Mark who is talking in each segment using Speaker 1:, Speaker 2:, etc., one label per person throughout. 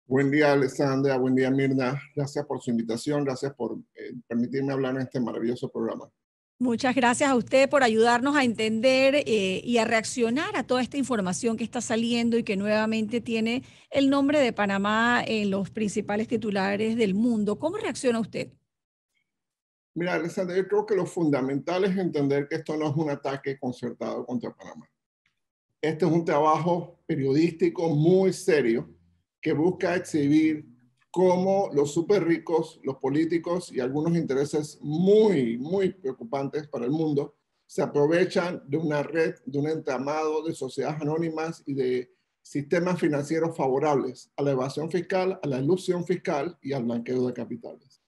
Speaker 1: Buen día, Alessandra. Buen día, Mirna. Gracias por su invitación. Gracias por permitirme hablar en este maravilloso programa.
Speaker 2: Muchas gracias a usted por ayudarnos a entender y a reaccionar a toda esta información que está saliendo y que nuevamente tiene el nombre de Panamá en los principales titulares del mundo. ¿Cómo reacciona usted?
Speaker 1: Mira, Alessandra, yo creo que lo fundamental es entender que esto no es un ataque concertado contra Panamá. Este es un trabajo periodístico muy serio que busca exhibir cómo los súper ricos, los políticos y algunos intereses muy preocupantes para el mundo se aprovechan de una red, de un entramado de sociedades anónimas y de sistemas financieros favorables a la evasión fiscal, a la elusión fiscal y al blanqueo de capitales.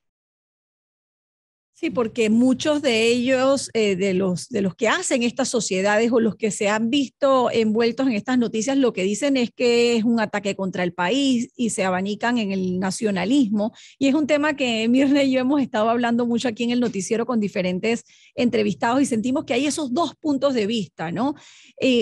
Speaker 2: Sí, porque muchos de ellos, de los que hacen estas sociedades o los que se han visto envueltos en estas noticias, lo que dicen es que es un ataque contra el país y se abanican en el nacionalismo. Y es un tema que Mirna y yo hemos estado hablando mucho aquí en el noticiero con diferentes entrevistados y sentimos que hay esos dos puntos de vista, ¿no?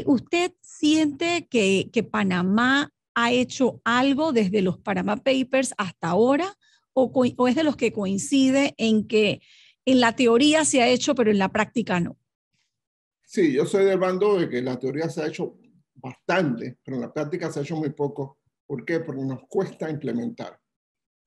Speaker 2: ¿Usted siente que Panamá ha hecho algo desde los Panama Papers hasta ahora o es de los que coincide en que en la teoría se ha hecho, pero en la práctica no?
Speaker 1: Sí, yo soy del bando de que la teoría se ha hecho bastante, pero en la práctica se ha hecho muy poco. ¿Por qué? Porque nos cuesta implementar.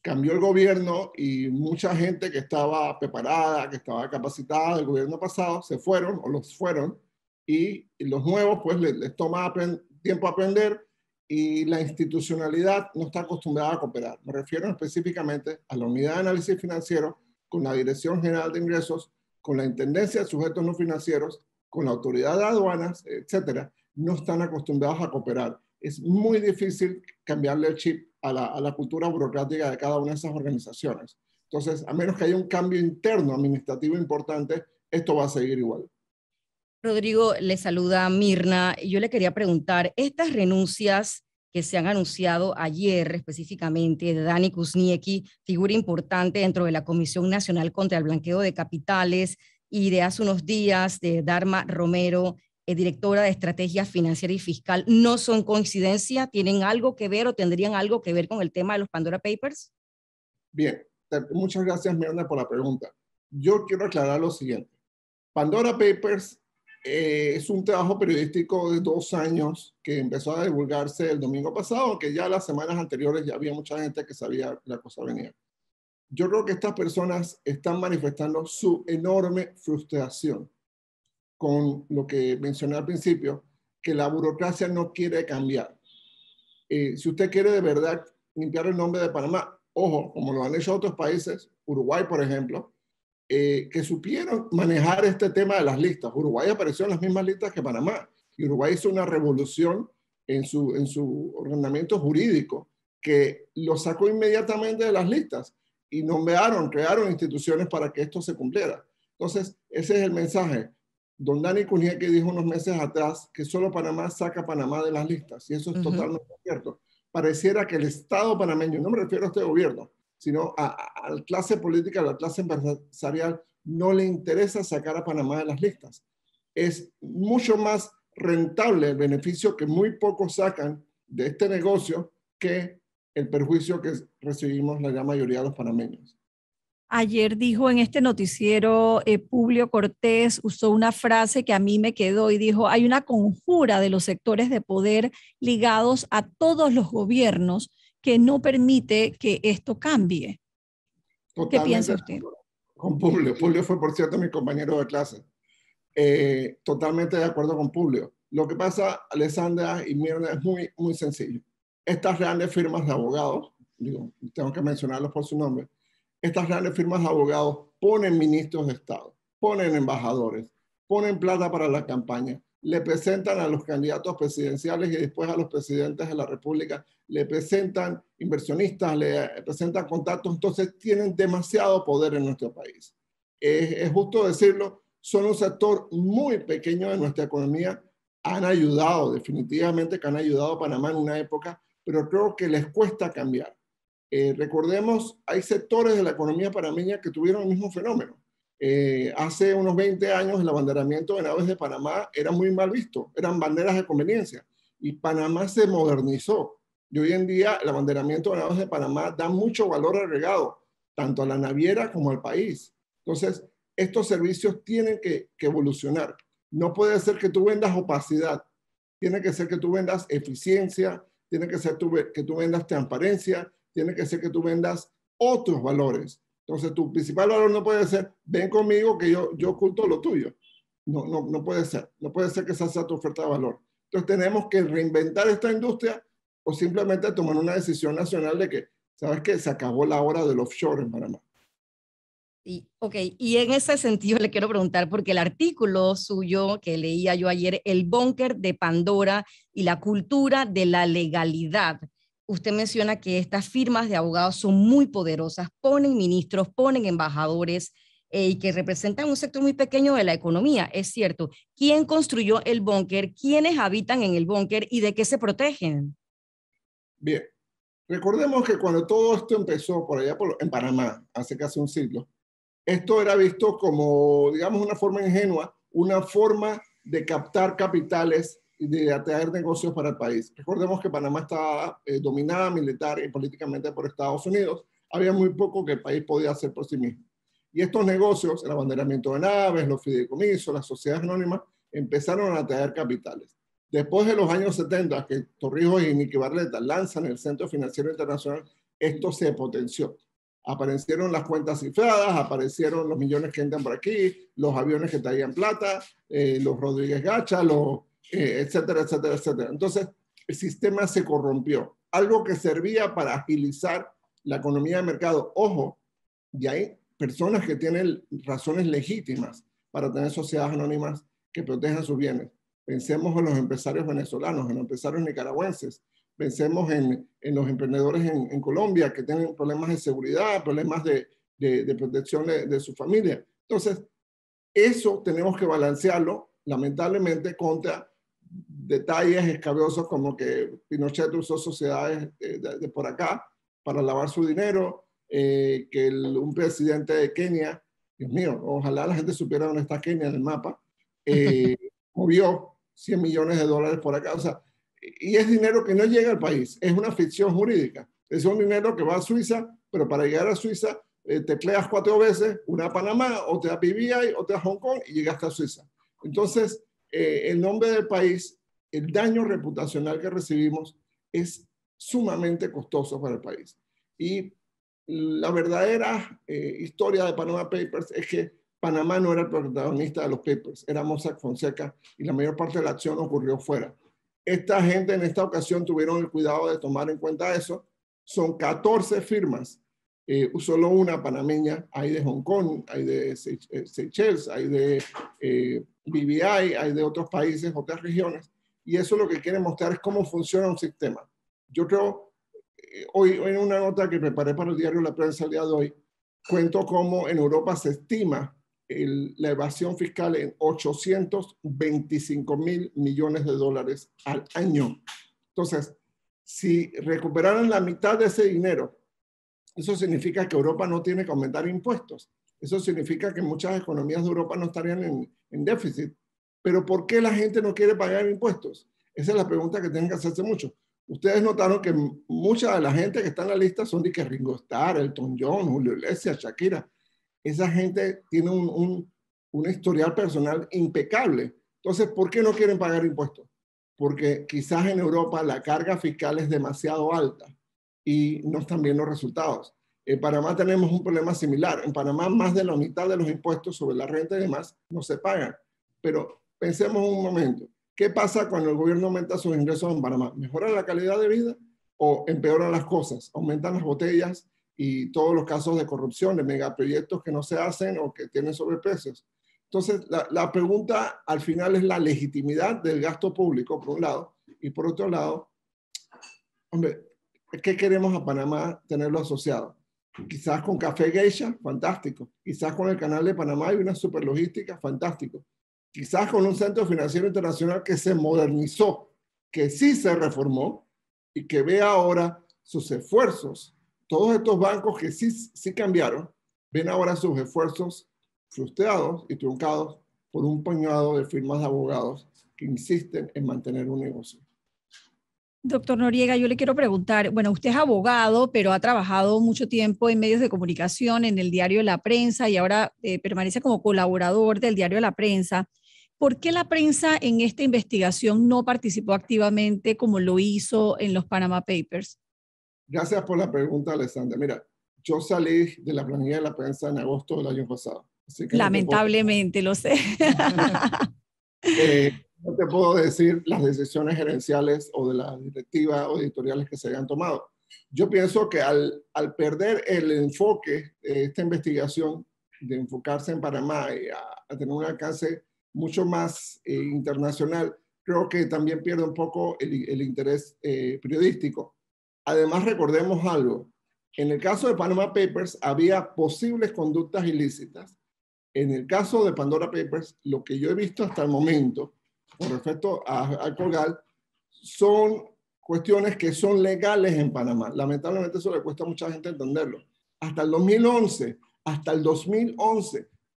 Speaker 1: Cambió el gobierno y mucha gente que estaba preparada, que estaba capacitada del gobierno pasado, se fueron o los fueron y los nuevos pues les toma tiempo aprender y la institucionalidad no está acostumbrada a cooperar. Me refiero específicamente a la unidad de análisis financiero con la Dirección General de Ingresos, con la Intendencia de Sujetos No Financieros, con la Autoridad de Aduanas, etcétera. No están acostumbrados a cooperar. Es muy difícil cambiarle el chip a la cultura burocrática de cada una de esas organizaciones. Entonces, a menos que haya un cambio interno administrativo importante, esto va a seguir igual.
Speaker 3: Rodrigo, le saluda Mirna. Yo le quería preguntar, estas renuncias que se han anunciado ayer específicamente de Dani Kuzniecki, figura importante dentro de la Comisión Nacional contra el Blanqueo de Capitales, y de hace unos días de Dharma Romero, directora de Estrategia Financiera y Fiscal, ¿no son coincidencia? ¿Tienen algo que ver o tendrían algo que ver con el tema de los Pandora Papers?
Speaker 1: Bien, muchas gracias, Mirna, por la pregunta. Yo quiero aclarar lo siguiente. Pandora Papers es un trabajo periodístico de 2 años que empezó a divulgarse el domingo pasado, que ya las semanas anteriores ya había mucha gente que sabía que la cosa venía. Yo creo que estas personas están manifestando su enorme frustración con lo que mencioné al principio, que la burocracia no quiere cambiar. Si usted quiere de verdad limpiar el nombre de Panamá, ojo, como lo han hecho otros países, Uruguay, por ejemplo, que supieron manejar este tema de las listas. Uruguay apareció en las mismas listas que Panamá y Uruguay hizo una revolución en su ordenamiento jurídico que lo sacó inmediatamente de las listas y nombraron, crearon instituciones para que esto se cumpliera. Entonces, ese es el mensaje. Don Dani Kuzniecki dijo unos meses atrás que solo Panamá saca a Panamá de las listas, y eso es totalmente cierto. Pareciera que el Estado panameño, no me refiero a este gobierno, sino a la clase política, a la clase empresarial, no le interesa sacar a Panamá de las listas. Es mucho más rentable el beneficio que muy pocos sacan de este negocio que el perjuicio que recibimos la gran mayoría de los panameños.
Speaker 2: Ayer dijo en este noticiero, Publio Cortés usó una frase que a mí me quedó y dijo, hay una conjura de los sectores de poder ligados a todos los gobiernos que no permite que esto cambie. ¿Qué
Speaker 1: Totalmente
Speaker 2: piensa usted?
Speaker 1: con Publio. Publio fue, por cierto, mi compañero de clase. Totalmente de acuerdo con Publio. Lo que pasa, Alessandra y Mirna, es muy sencillo. Estas grandes firmas de abogados, digo, tengo que mencionarlos por su nombre, estas grandes firmas de abogados ponen ministros de Estado, ponen embajadores, ponen plata para la campaña, le presentan a los candidatos presidenciales y después a los presidentes de la República, le presentan inversionistas, le presentan contactos, entonces tienen demasiado poder en nuestro país. Es justo decirlo, son un sector muy pequeño de nuestra economía, han ayudado, definitivamente que han ayudado a Panamá en una época, pero creo que les cuesta cambiar. Recordemos, hay sectores de la economía panameña que tuvieron el mismo fenómeno. Hace unos 20 años el abanderamiento de naves de Panamá era muy mal visto, eran banderas de conveniencia y Panamá se modernizó. Y hoy en día el abanderamiento de naves de Panamá da mucho valor agregado, tanto a la naviera como al país. Entonces, estos servicios tienen que evolucionar. No puede ser que tú vendas opacidad, tiene que ser que tú vendas eficiencia, tiene que ser que tú vendas transparencia, tiene que ser que tú vendas otros valores. Entonces, tu principal valor no puede ser, ven conmigo que yo oculto lo tuyo. No puede ser. No puede ser que esa sea tu oferta de valor. Entonces, tenemos que reinventar esta industria o simplemente tomar una decisión nacional de que, ¿sabes qué? Se acabó la hora del offshore en Panamá.
Speaker 3: Ok, y en ese sentido le quiero preguntar, porque el artículo suyo que leía yo ayer, El búnker de Pandora y la cultura de la legalidad, usted menciona que estas firmas de abogados son muy poderosas, ponen ministros, ponen embajadores y que representan un sector muy pequeño de la economía, es cierto. ¿Quién construyó el búnker? ¿Quiénes habitan en el búnker y de qué se protegen?
Speaker 1: Bien, recordemos que cuando todo esto empezó por allá en Panamá, hace casi un siglo, esto era visto como, digamos, una forma ingenua, una forma de captar capitales y de atraer negocios para el país. Recordemos que Panamá estaba dominada militar y políticamente por Estados Unidos. Había muy poco que el país podía hacer por sí mismo. Y estos negocios, el abanderamiento de naves, los fideicomisos, las sociedades anónimas, empezaron a atraer capitales. Después de los años 70, que Torrijos y Nicky Barletta lanzan el Centro Financiero Internacional, esto se potenció. Aparecieron las cuentas cifradas, aparecieron los millones que entran por aquí, los aviones que traían plata, los Rodríguez Gacha, etcétera, etcétera, etcétera. Entonces, el sistema se corrompió. Algo que servía para agilizar la economía de mercado. Ojo, y hay personas que tienen razones legítimas para tener sociedades anónimas que protejan sus bienes. Pensemos en los empresarios venezolanos, en los empresarios nicaragüenses. Pensemos en los emprendedores en Colombia que tienen problemas de seguridad, problemas de protección de su familia. Entonces, eso tenemos que balancearlo, lamentablemente, contra detalles escabrosos como que Pinochet usó sociedades de por acá para lavar su dinero, que un presidente de Kenia, Dios mío, ojalá la gente supiera dónde está Kenia en el mapa, movió 100 millones de dólares por acá. O sea, y es dinero que no llega al país, es una ficción jurídica. Es un dinero que va a Suiza, pero para llegar a Suiza tecleas 4 veces, una a Panamá, otra a BVI, otra a Hong Kong y llegaste a Suiza. Entonces, el nombre del país, el daño reputacional que recibimos es sumamente costoso para el país. Y la verdadera historia de Panama Papers es que Panamá no era el protagonista de los papers, era Mossack Fonseca y la mayor parte de la acción ocurrió fuera. Esta gente en esta ocasión tuvieron el cuidado de tomar en cuenta eso. Son 14 firmas, solo una panameña, hay de Hong Kong, hay de Seychelles, hay de BVI, hay de otros países, otras regiones, y eso lo que quiere mostrar es cómo funciona un sistema. Yo creo, hoy en una nota que preparé para el diario La Prensa el día de hoy, cuento cómo en Europa se estima la evasión fiscal en 825 mil millones de dólares al año. Entonces, si recuperaran la mitad de ese dinero, eso significa que Europa no tiene que aumentar impuestos. Eso significa que muchas economías de Europa no estarían en déficit. Pero ¿por qué la gente no quiere pagar impuestos? Esa es la pregunta que tienen que hacerse mucho. Ustedes notaron que mucha de la gente que está en la lista son de que Ringo Starr, Elton John, Julio Iglesias, Shakira. Esa gente tiene un historial personal impecable. Entonces, ¿por qué no quieren pagar impuestos? Porque quizás en Europa la carga fiscal es demasiado alta y no están bien los resultados. En Panamá tenemos un problema similar. En Panamá más de la mitad de los impuestos sobre la renta y demás no se pagan. Pero pensemos un momento. ¿Qué pasa cuando el gobierno aumenta sus ingresos en Panamá? ¿Mejora la calidad de vida o empeoran las cosas? ¿Aumentan las botellas y todos los casos de corrupción, de megaproyectos que no se hacen o que tienen sobreprecios? Entonces, la pregunta al final es la legitimidad del gasto público, por un lado, y por otro lado, hombre, ¿qué queremos a Panamá tenerlo asociado? Quizás con Café Geisha, fantástico. Quizás con el canal de Panamá y una superlogística, fantástico. Quizás con un centro financiero internacional que se modernizó, que sí se reformó y que ve ahora sus esfuerzos. Todos estos bancos que sí cambiaron, ven ahora sus esfuerzos frustrados y truncados por un puñado de firmas de abogados que insisten en mantener un negocio.
Speaker 2: Doctor Noriega, yo le quiero preguntar, bueno, usted es abogado, pero ha trabajado mucho tiempo en medios de comunicación, en el diario La Prensa y ahora permanece como colaborador del diario La Prensa. ¿Por qué la prensa en esta investigación no participó activamente como lo hizo en los Panama Papers?
Speaker 1: Gracias por la pregunta, Alessandra. Mira, yo salí de la planilla de la prensa en agosto del año pasado. Así que
Speaker 2: Lamentablemente, lo sé.
Speaker 1: No te puedo decir las decisiones gerenciales o de la directiva o editoriales que se hayan tomado. Yo pienso que al perder el enfoque de esta investigación, de enfocarse en Panamá y a tener un alcance mucho más internacional, creo que también pierde un poco el interés periodístico. Además, recordemos algo. En el caso de Panama Papers había posibles conductas ilícitas. En el caso de Pandora Papers, lo que yo he visto hasta el momento, con respecto a Colgal, son cuestiones que son legales en Panamá. Lamentablemente eso le cuesta a mucha gente entenderlo. Hasta el 2011,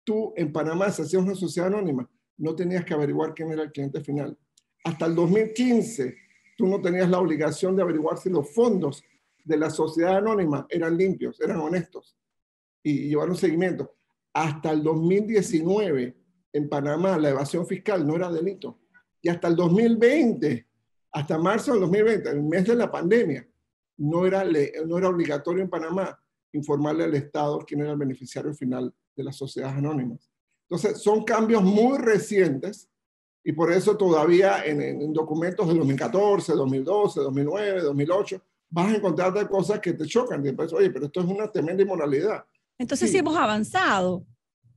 Speaker 1: tú en Panamá, si hacías una sociedad anónima, no tenías que averiguar quién era el cliente final. Hasta el 2015, tú no tenías la obligación de averiguar si los fondos de la sociedad anónima eran limpios, eran honestos y llevar un seguimiento. Hasta el 2019, en Panamá, la evasión fiscal no era delito. Y hasta el 2020, hasta marzo del 2020, el mes de la pandemia, no era obligatorio en Panamá informarle al Estado quién era el beneficiario final de las sociedades anónimas. Entonces, son cambios muy recientes y por eso todavía en documentos de 2014, 2012, 2009, 2008, vas a encontrarte cosas que te chocan. Y después, oye, pero esto es una tremenda inmoralidad.
Speaker 2: Entonces sí hemos avanzado.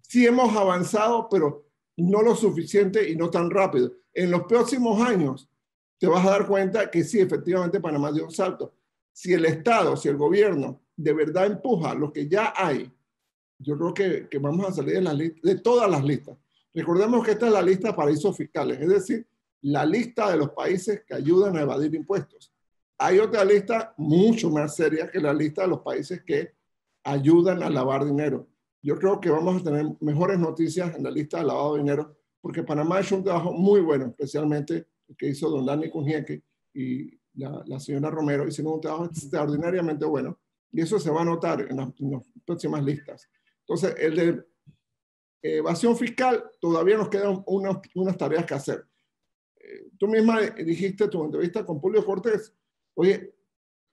Speaker 1: Sí hemos avanzado, pero no lo suficiente y no tan rápido. En los próximos años te vas a dar cuenta que sí, efectivamente Panamá dio un salto. Si el Estado, si el gobierno de verdad empuja lo que ya hay, yo creo que vamos a salir de todas las listas. Recordemos que esta es la lista de paraísos fiscales, es decir, la lista de los países que ayudan a evadir impuestos. Hay otra lista mucho más seria que la lista de los países que ayudan a lavar dinero. Yo creo que vamos a tener mejores noticias en la lista de lavado de dinero, porque Panamá ha hecho un trabajo muy bueno, especialmente el que hizo don Dani Cusnieque y la señora Romero, hicieron un trabajo extraordinariamente bueno, y eso se va a notar en las próximas listas. Entonces, el de evasión fiscal, todavía nos quedan unas tareas que hacer. Tú misma dijiste en tu entrevista con Julio Cortés, oye,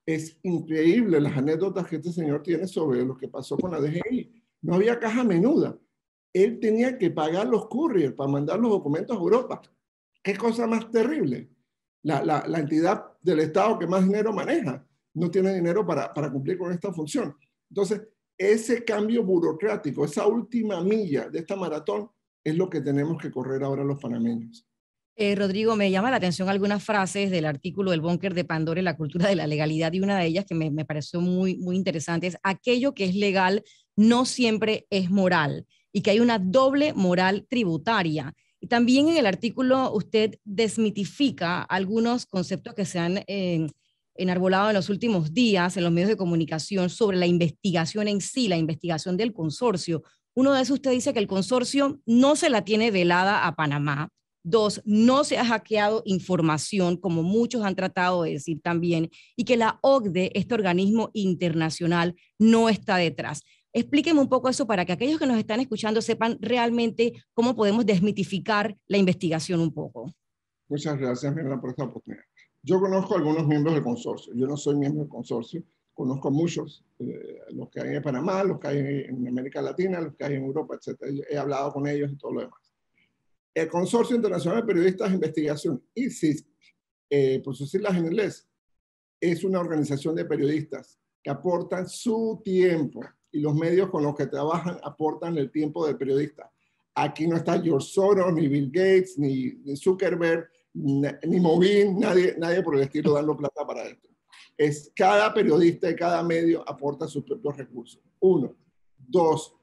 Speaker 1: es increíble las anécdotas que este señor tiene sobre lo que pasó con la DGI. No había caja menuda. Él tenía que pagar los couriers para mandar los documentos a Europa. ¿Qué cosa más terrible? La entidad del Estado que más dinero maneja no tiene dinero para cumplir con esta función. Entonces, ese cambio burocrático, esa última milla de esta maratón, es lo que tenemos que correr ahora los panameños.
Speaker 3: Rodrigo, me llama la atención algunas frases del artículo del Búnker de Pandora y la cultura de la legalidad, y una de ellas que me pareció muy, muy interesante es: aquello que es legal no siempre es moral, y que hay una doble moral tributaria. Y también en el artículo usted desmitifica algunos conceptos que se han enarbolado en los últimos días en los medios de comunicación sobre la investigación en sí, la investigación del consorcio. Uno de esos, usted dice que el consorcio no se la tiene velada a Panamá. Dos, no se ha hackeado información, como muchos han tratado de decir también, y que la OCDE, este organismo internacional, no está detrás. Explíqueme un poco eso para que aquellos que nos están escuchando sepan realmente cómo podemos desmitificar la investigación un poco.
Speaker 1: Muchas gracias, Mirna, por esta oportunidad. Yo conozco a algunos miembros del consorcio. Yo no soy miembro del consorcio. Conozco a muchos, los que hay en Panamá, los que hay en América Latina, los que hay en Europa, etc. He hablado con ellos y todo lo demás. El Consorcio Internacional de Periodistas de Investigación, ICIS, por sus siglas en inglés, es una organización de periodistas que aportan su tiempo, y los medios con los que trabajan aportan el tiempo del periodista. Aquí no está George Soros, ni Bill Gates, ni Zuckerberg, ni Movin, nadie por el estilo dando plata para esto. Es cada periodista y cada medio aporta sus propios recursos. Uno. Dos,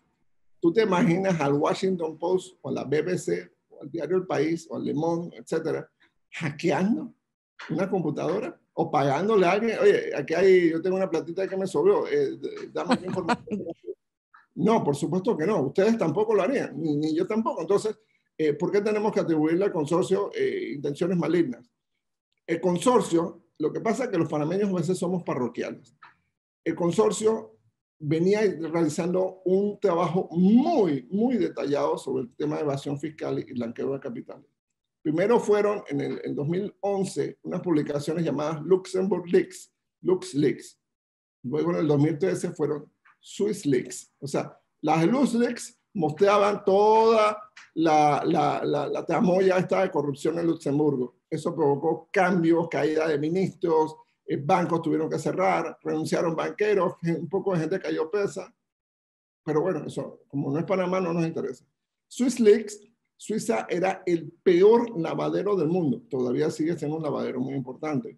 Speaker 1: ¿tú te imaginas al Washington Post o a la BBC o al diario El País o al Le Monde, etcétera, hackeando una computadora o pagándole a alguien? Oye, yo tengo una platita que me sobró, dame información. No, por supuesto que no. Ustedes tampoco lo harían, ni yo tampoco. Entonces, ¿por qué tenemos que atribuirle al consorcio intenciones malignas? El consorcio Lo que pasa es que los panameños a veces somos parroquiales. El consorcio venía realizando un trabajo muy, muy detallado sobre el tema de evasión fiscal y blanqueo de capitales. Primero fueron en 2011 unas publicaciones llamadas Luxembourg Leaks, LuxLeaks. Luego en el 2013 fueron Swiss Leaks. O sea, las LuxLeaks mostraban toda la tramoya esta de corrupción en Luxemburgo. Eso provocó cambios, caída de ministros, bancos tuvieron que cerrar, renunciaron banqueros, un poco de gente cayó presa. Pero bueno, eso, como no es Panamá, no nos interesa. Swiss Leaks, Suiza era el peor lavadero del mundo. Todavía sigue siendo un lavadero muy importante.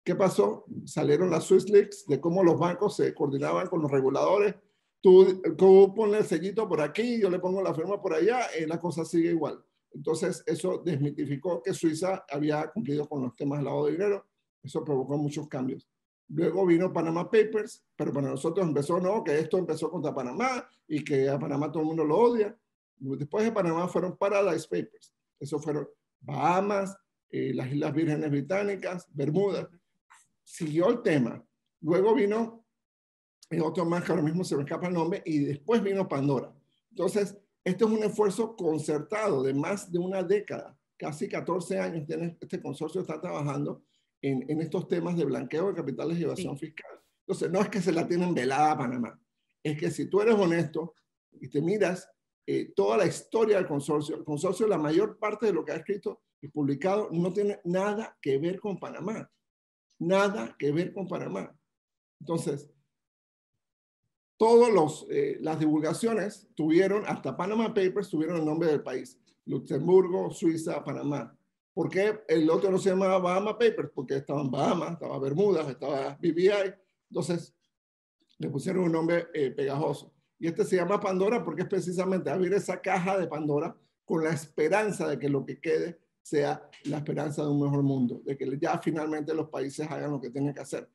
Speaker 1: ¿Qué pasó? Salieron las Swiss Leaks de cómo los bancos se coordinaban con los reguladores. Tú pones el sellito por aquí, yo le pongo la firma por allá, la cosa sigue igual. Entonces, eso desmitificó que Suiza había cumplido con los temas de lavado de dinero. Eso provocó muchos cambios. Luego vino Panama Papers, pero para nosotros empezó, no, que esto empezó contra Panamá y que a Panamá todo el mundo lo odia. Después de Panamá fueron Paradise Papers. Eso fueron Bahamas, las Islas Vírgenes Británicas, Bermuda. Siguió el tema. Luego vino otro más que ahora mismo se me escapa el nombre, y después vino Pandora. Entonces, este es un esfuerzo concertado de más de una década, casi 14 años este consorcio está trabajando en estos temas de blanqueo de capitales y evasión fiscal. Entonces, no es que se la tienen velada a Panamá, es que si tú eres honesto y te miras toda la historia del consorcio, el consorcio, la mayor parte de lo que ha escrito y publicado no tiene nada que ver con Panamá. Nada que ver con Panamá. Entonces, todas las divulgaciones tuvieron, hasta Panama Papers, tuvieron el nombre del país. Luxemburgo, Suiza, Panamá. ¿Por qué el otro no se llamaba Bahama Papers? Porque estaban Bahamas, estaba Bermudas, estaba BVI. Entonces, le pusieron un nombre pegajoso. Y este se llama Pandora porque es precisamente abrir esa caja de Pandora con la esperanza de que lo que quede sea la esperanza de un mejor mundo, de que ya finalmente los países hagan lo que tienen que hacer.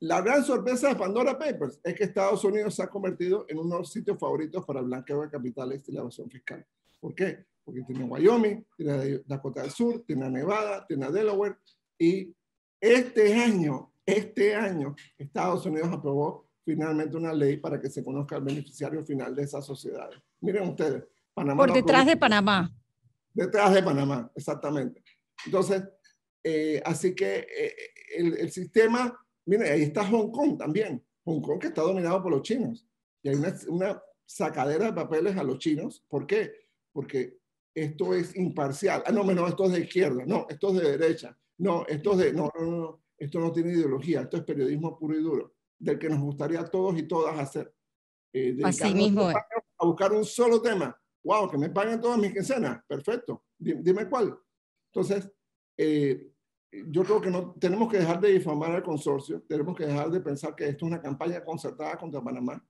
Speaker 1: La gran sorpresa de Pandora Papers es que Estados Unidos se ha convertido en uno de los sitios favoritos para el blanqueo de capitales y la evasión fiscal. ¿Por qué? Porque tiene Wyoming, tiene Dakota del Sur, tiene Nevada, tiene Delaware, y este año, Estados Unidos aprobó finalmente una ley para que se conozca el beneficiario final de esas sociedades. Miren ustedes,
Speaker 2: Panamá por detrás de Panamá.
Speaker 1: Detrás de Panamá, exactamente. Entonces, así que el sistema, miren, ahí está Hong Kong también. Hong Kong que está dominado por los chinos. Y hay una sacadera de papeles a los chinos. ¿Por qué? Porque esto es imparcial. Ah, no, esto es de izquierda. No, esto es de derecha. No, esto es de... No. Esto no tiene ideología. Esto es periodismo puro y duro, del que nos gustaría a todos y todas hacer.
Speaker 3: Así mismo
Speaker 1: a buscar un solo tema. Wow, que me paguen todas mis quincenas. Perfecto. Dime cuál. Entonces, yo creo que no tenemos que dejar de difamar al consorcio. Tenemos que dejar de pensar que esto es una campaña concertada contra Panamá.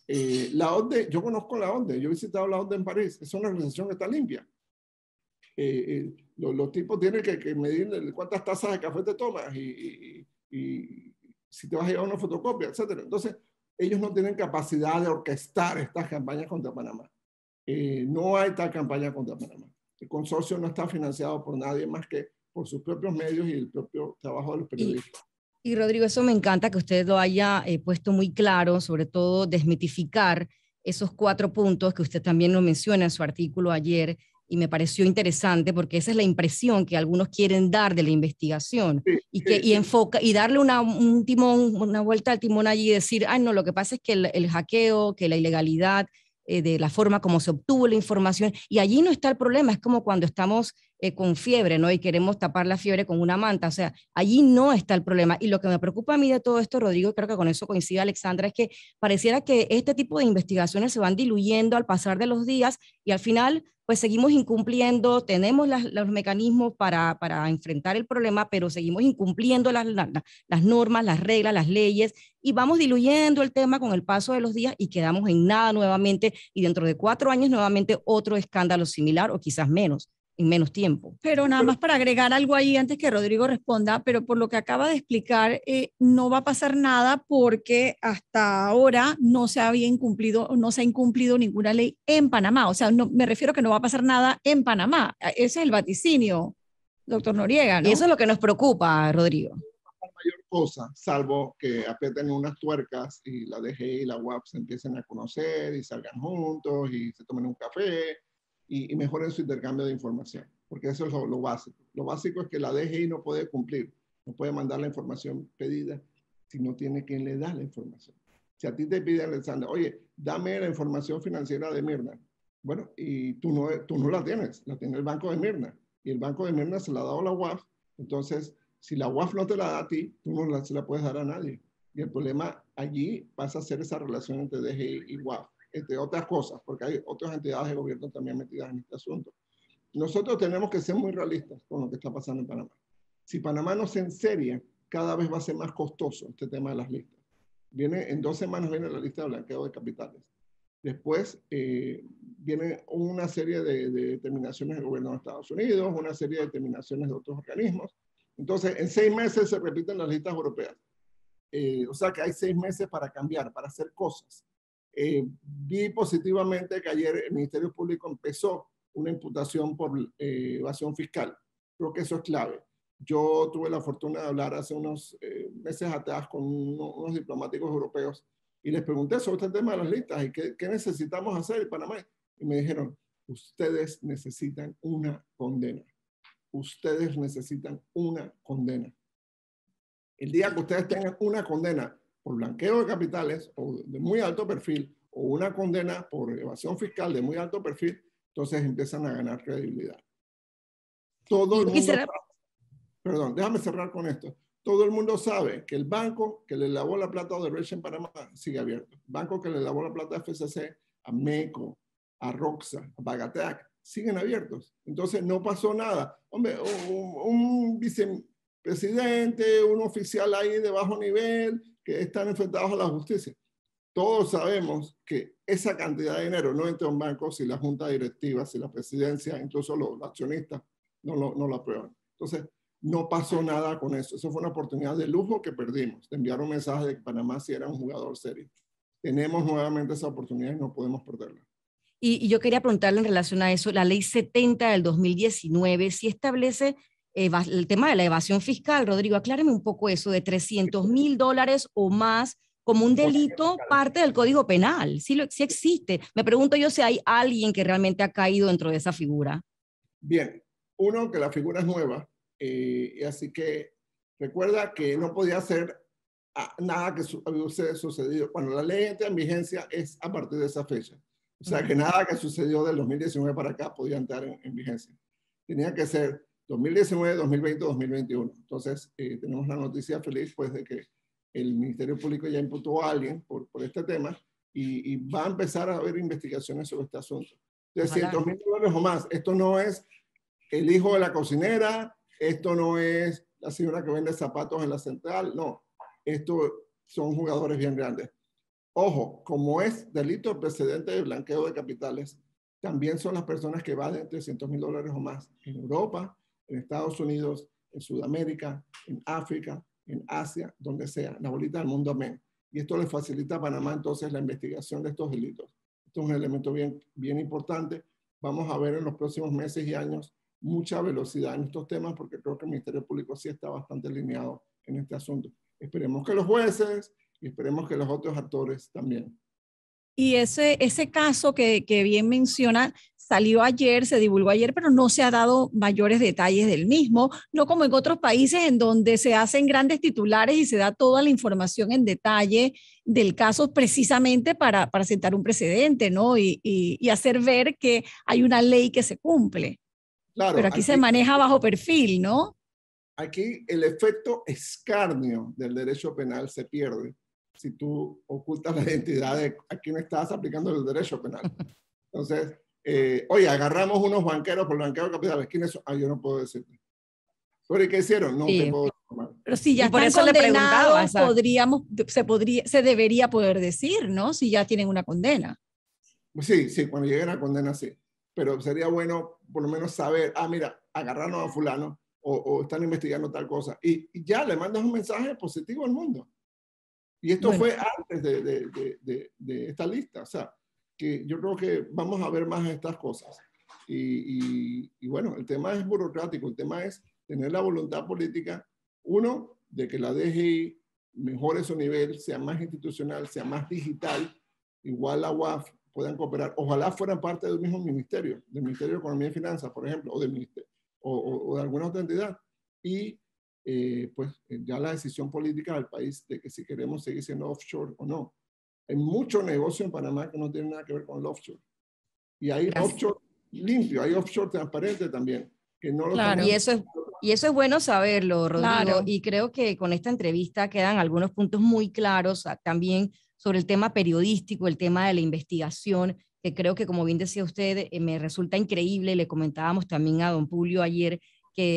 Speaker 1: La OCDE, yo conozco la OCDE. Yo he visitado la OCDE en París. Es una organización que está limpia. Los tipos tienen que medir cuántas tazas de café te tomas y si te vas a llevar una fotocopia, etc. Entonces, ellos no tienen capacidad de orquestar estas campañas contra Panamá. No hay tal campaña contra Panamá. El consorcio no está financiado por nadie más que por sus propios medios y el propio trabajo de los periodistas.
Speaker 3: Y Rodrigo, eso me encanta que usted lo haya puesto muy claro, sobre todo desmitificar esos 4 puntos que usted también lo menciona en su artículo ayer, y me pareció interesante porque esa es la impresión que algunos quieren dar de la investigación, y enfoca y darle una vuelta al timón allí y decir, no, lo que pasa es que el hackeo, que la ilegalidad, de la forma como se obtuvo la información, y allí no está el problema. Es como cuando estamos con fiebre, ¿no? Y queremos tapar la fiebre con una manta. O sea, allí no está el problema. Y lo que me preocupa a mí de todo esto, Rodrigo, creo que con eso coincide Alexandra, es que pareciera que este tipo de investigaciones se van diluyendo al pasar de los días, y al final pues seguimos incumpliendo. Tenemos los mecanismos para enfrentar el problema, pero seguimos incumpliendo las normas, las reglas, las leyes, y vamos diluyendo el tema con el paso de los días y quedamos en nada nuevamente, y dentro de 4 años nuevamente otro escándalo similar, o quizás menos, en menos tiempo.
Speaker 2: Pero nada más para agregar algo ahí antes que Rodrigo responda, pero por lo que acaba de explicar, no va a pasar nada porque hasta ahora no se ha incumplido ninguna ley en Panamá. O sea, no, me refiero que no va a pasar nada en Panamá. Ese es el vaticinio, doctor Noriega, ¿no?
Speaker 3: Y eso es lo que nos preocupa, Rodrigo.
Speaker 1: cosa, salvo que aprieten unas tuercas y la DGI y la UAP se empiecen a conocer y salgan juntos y se tomen un café y mejoren su intercambio de información, porque eso es lo básico. Lo básico es que la DGI no puede cumplir, no puede mandar la información pedida si no tiene quien le da la información. Si a ti te piden, Alexander, oye, dame la información financiera de Mirna. Bueno, y tú no la tienes, la tiene el Banco de Mirna. Y el Banco de Mirna se la ha dado a la UAF. Entonces, si la UAF no te la da a ti, tú no se la puedes dar a nadie. Y el problema allí pasa a ser esa relación entre DGI y UAF, entre otras cosas, porque hay otras entidades de gobierno también metidas en este asunto. Nosotros tenemos que ser muy realistas con lo que está pasando en Panamá. Si Panamá no se enseria, cada vez va a ser más costoso este tema de las listas. En 2 semanas viene la lista de blanqueo de capitales. Después viene una serie de determinaciones del gobierno de Estados Unidos, una serie de determinaciones de otros organismos. Entonces, en 6 meses se repiten las listas europeas. O sea que hay 6 meses para cambiar, para hacer cosas. Vi positivamente que ayer el Ministerio Público empezó una imputación por evasión fiscal. Creo que eso es clave. Yo tuve la fortuna de hablar hace unos meses atrás con unos diplomáticos europeos y les pregunté sobre este tema de las listas y qué necesitamos hacer en Panamá. Y me dijeron, ustedes necesitan una condena. Ustedes necesitan una condena. El día que ustedes tengan una condena por blanqueo de capitales o de muy alto perfil o una condena por evasión fiscal de muy alto perfil, entonces empiezan a ganar credibilidad. Todo el mundo... Perdón, déjame cerrar con esto. Todo el mundo sabe que el banco que le lavó la plata a Odebrecht en Panamá sigue abierto. El banco que le lavó la plata a FCC, a MECO, a Roxa, a Bagatec, siguen abiertos. Entonces no pasó nada. Hombre, un vicepresidente, un oficial ahí de bajo nivel que están enfrentados a la justicia. Todos sabemos que esa cantidad de dinero no entra a un banco si la junta directiva, si la presidencia, incluso los accionistas no lo aprueban. Entonces, no pasó nada con eso. Eso fue una oportunidad de lujo que perdimos, de enviar un mensaje de que Panamá sí era un jugador serio. Tenemos nuevamente esa oportunidad y no podemos perderla.
Speaker 3: Y yo quería preguntarle en relación a eso, la ley 70 del 2019 sí establece el tema de la evasión fiscal. Rodrigo, acláreme un poco eso de $300,000 o más como un delito parte del Código Penal. Sí existe. Me pregunto yo si hay alguien que realmente ha caído dentro de esa figura.
Speaker 1: Bien, uno, que la figura es nueva. Así que recuerda que no podía hacer nada que hubiese sucedido. Cuando la ley entra en vigencia es a partir de esa fecha. O sea que nada que sucedió del 2019 para acá podía entrar en vigencia. Tenía que ser 2019, 2020, 2021. Entonces tenemos la noticia feliz pues de que el Ministerio Público ya imputó a alguien por este tema y va a empezar a haber investigaciones sobre este asunto. $300,000 o más. Esto no es el hijo de la cocinera, esto no es la señora que vende zapatos en la central, no. Esto son jugadores bien grandes. Ojo, como es delito precedente de blanqueo de capitales, también son las personas que valen $300,000 o más en Europa, en Estados Unidos, en Sudamérica, en África, en Asia, donde sea, la bolita del mundo amén. Y esto le facilita a Panamá entonces la investigación de estos delitos. Esto es un elemento bien importante. Vamos a ver en los próximos meses y años mucha velocidad en estos temas porque creo que el Ministerio Público sí está bastante alineado en este asunto. Esperemos que los jueces y esperemos que los otros actores también.
Speaker 2: Y ese caso que bien menciona salió ayer, se divulgó ayer, pero no se ha dado mayores detalles del mismo, no como en otros países en donde se hacen grandes titulares y se da toda la información en detalle del caso precisamente para sentar un precedente, ¿no? Y hacer ver que hay una ley que se cumple. Claro, pero aquí se maneja bajo perfil, ¿no?
Speaker 1: Aquí el efecto escarnio del derecho penal se pierde si tú ocultas la identidad de a quién estás aplicando el derecho penal. Entonces, oye, agarramos unos banqueros por blanqueo de capitales. ¿Quiénes son? Yo no puedo decirte. ¿Sobre qué hicieron? No te puedo informar.
Speaker 2: Pero si ya están condenados, se debería poder decir, ¿no? Si ya tienen una condena.
Speaker 1: Sí, cuando lleguen a condena, sí. Pero sería bueno por lo menos saber, mira, agarraron a fulano o están investigando tal cosa. Y ya le mandas un mensaje positivo al mundo. Y esto fue antes de esta lista. O sea, que yo creo que vamos a ver más de estas cosas. Y bueno, el tema es burocrático. El tema es tener la voluntad política, uno, de que la DGI mejore su nivel, sea más institucional, sea más digital, igual la UAF puedan cooperar. Ojalá fueran parte del mismo ministerio, del Ministerio de Economía y Finanzas, por ejemplo, o del ministerio, o de alguna otra entidad. Y pues ya la decisión política del país de que si queremos seguir siendo offshore o no. Hay mucho negocio en Panamá que no tiene nada que ver con el offshore. Y hay offshore limpio, hay offshore transparente también. Que no lo
Speaker 2: Claro.
Speaker 3: Y eso es bueno saberlo, Rodrigo.
Speaker 2: Claro.
Speaker 3: Y creo que con esta entrevista quedan algunos puntos muy claros también sobre el tema periodístico, el tema de la investigación, que creo que, como bien decía usted, me resulta increíble. Le comentábamos también a don Publio ayer,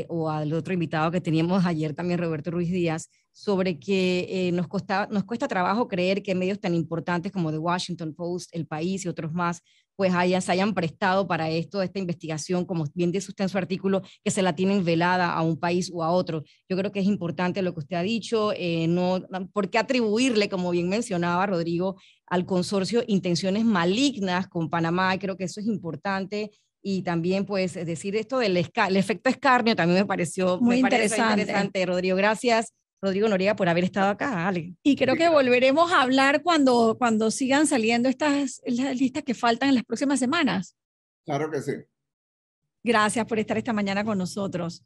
Speaker 3: o al otro invitado que teníamos ayer también, Roberto Ruiz Díaz, sobre que nos cuesta trabajo creer que medios tan importantes como The Washington Post, El País y otros más, pues se hayan prestado para esta investigación, como bien dice usted en su artículo, que se la tienen velada a un país o a otro. Yo creo que es importante lo que usted ha dicho, ¿por qué atribuirle, como bien mencionaba Rodrigo, al consorcio intenciones malignas con Panamá? Creo que eso es importante. Y también, pues, decir esto del efecto escarnio también me pareció
Speaker 2: muy
Speaker 3: interesante, Rodrigo. Gracias, Rodrigo Noriega, por haber estado acá, Ale.
Speaker 2: Y creo que volveremos a hablar cuando sigan saliendo las listas que faltan en las próximas semanas.
Speaker 1: Claro que sí.
Speaker 2: Gracias por estar esta mañana con nosotros.